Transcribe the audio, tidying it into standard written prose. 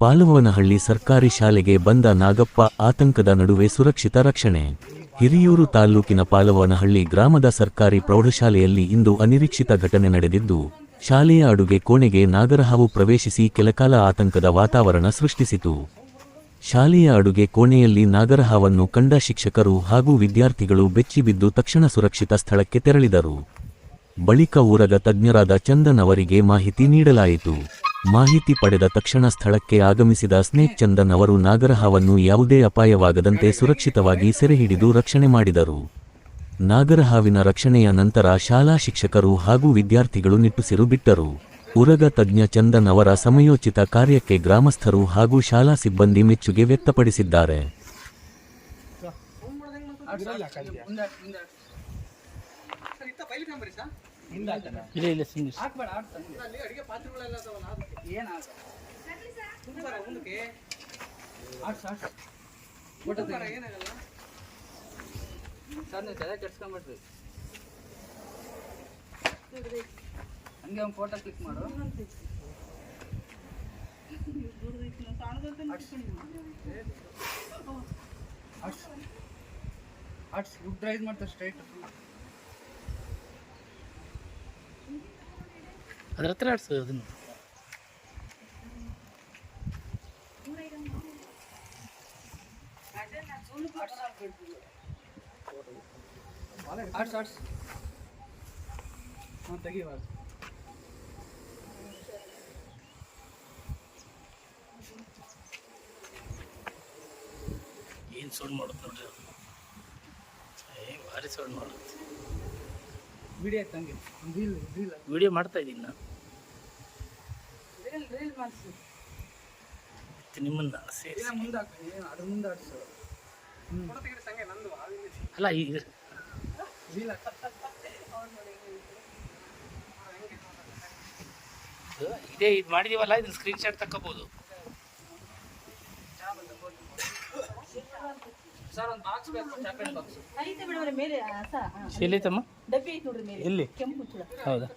ಪಾಲವನಹಳ್ಳಿ ಸರ್ಕಾರಿ ಶಾಲೆಗೆ ಬಂದ ನಾಗಪ್ಪ ಆತಂಕದ ನಡುವೆ ಸುರಕ್ಷಿತ ರಕ್ಷಣೆ. ಹಿರಿಯೂರು ತಾಲ್ಲೂಕಿನ ಪಾಲವನಹಳ್ಳಿ ಗ್ರಾಮದ ಸರ್ಕಾರಿ ಪ್ರೌಢಶಾಲೆಯಲ್ಲಿ ಇಂದು ಅನಿರೀಕ್ಷಿತ ಘಟನೆ ನಡೆದಿದ್ದು, ಶಾಲೆಯ ಅಡುಗೆ ಕೋಣೆಗೆ ನಾಗರಹಾವು ಪ್ರವೇಶಿಸಿ ಕೆಲಕಾಲ ಆತಂಕದ ವಾತಾವರಣ ಸೃಷ್ಟಿಸಿತು. ಶಾಲೆಯ ಅಡುಗೆ ಕೋಣೆಯಲ್ಲಿ ನಾಗರಹಾವನ್ನು ಕಂಡ ಶಿಕ್ಷಕರು ಹಾಗೂ ವಿದ್ಯಾರ್ಥಿಗಳು ಬೆಚ್ಚಿಬಿದ್ದು ತಕ್ಷಣ ಸುರಕ್ಷಿತ ಸ್ಥಳಕ್ಕೆ ತೆರಳಿದರು. ಬಳಿಕ ಊರಗ ತಜ್ಞರಾದ ಚಂದನ್ ಅವರಿಗೆ ಮಾಹಿತಿ ನೀಡಲಾಯಿತು. ಮಾಹಿತಿ ಪಡೆದ ತಕ್ಷಣ ಸ್ಥಳಕ್ಕೆ ಆಗಮಿಸಿದ ಸ್ನೇಕ್ ಚಂದನ್ ಅವರು ನಾಗರಹಾವನ್ನು ಯಾವುದೇ ಅಪಾಯವಾಗದಂತೆ ಸುರಕ್ಷಿತವಾಗಿ ಸೆರೆಹಿಡಿದು ರಕ್ಷಣೆ ಮಾಡಿದರು. ನಾಗರಹಾವಿನ ರಕ್ಷಣೆಯ ನಂತರ ಶಾಲಾ ಶಿಕ್ಷಕರು ಹಾಗೂ ವಿದ್ಯಾರ್ಥಿಗಳು ನಿಟ್ಟುಸಿರು ಬಿಟ್ಟರು. ಉರಗ ತಜ್ಞ ಚಂದನ್ ಅವರ ಸಮಯೋಚಿತ ಕಾರ್ಯಕ್ಕೆ ಗ್ರಾಮಸ್ಥರು ಹಾಗೂ ಶಾಲಾ ಸಿಬ್ಬಂದಿ ಮೆಚ್ಚುಗೆ ವ್ಯಕ್ತಪಡಿಸಿದ್ದಾರೆ. ಹಂಗೆ ಒಂದು ಫೋಟೋ ಕ್ಲಿಕ್ ಮಾಡು. ಗುಡ್ ರೈಸ್ ಮಾಡ್ತಾರೆ ಸ್ಟ್ರೈಟ್ ಅದ್ರ ಹತ್ರ ಆಡ್ಸು ಅದನ್ನು. ಆಡ್ಸ್ ತೆಗಿಬಾರ್ದು. ಏನು ಸೌಂಡ್ ಮಾಡುತ್ತೆ ನೋಡ್ರಿ, ಭಾರಿ ಸೌಂಡ್ ಮಾಡುತ್ತೆ. ವಿಡಿಯೋ ತಂಗಿ ವಿಡಿಯೋ ಮಾಡ್ತಾ ಇದ್ದೀನಿ ನಾನು. ನಿಮ್ಮನ್ನ ಸೇರಿ ಮುಂದೆ ಹಾಕ್ತೀನಿ, ಅದ್ರ ಮುಂದೆ ಆಡಿಸು. ಅಲ್ಲ ಈಗ ಇದೇ ಇದು ಮಾಡಿದೀವಲ್ಲ, ಇದನ್ನ ಸ್ಕ್ರೀನ್ ಶಾಟ್ ತಗೋಬಹುದು. ಸರ್ ಒಂದು ಬಾಕ್ಸ್ ಬೇಕು, ಚಾಕ್ಲೇಟ್ ಬಾಕ್ಸ್ ಐತೆ ಬಿಡವರೆ ಮೇಲೆ. ಎಲ್ಲಿ ತಮ್ಮ? ಡಬ್ಬಿ ಐತೆ ನೋಡ್ರಿ ಮೇಲೆ, ಕೆಂಪು ಚೂಳ. ಹೌದಾ?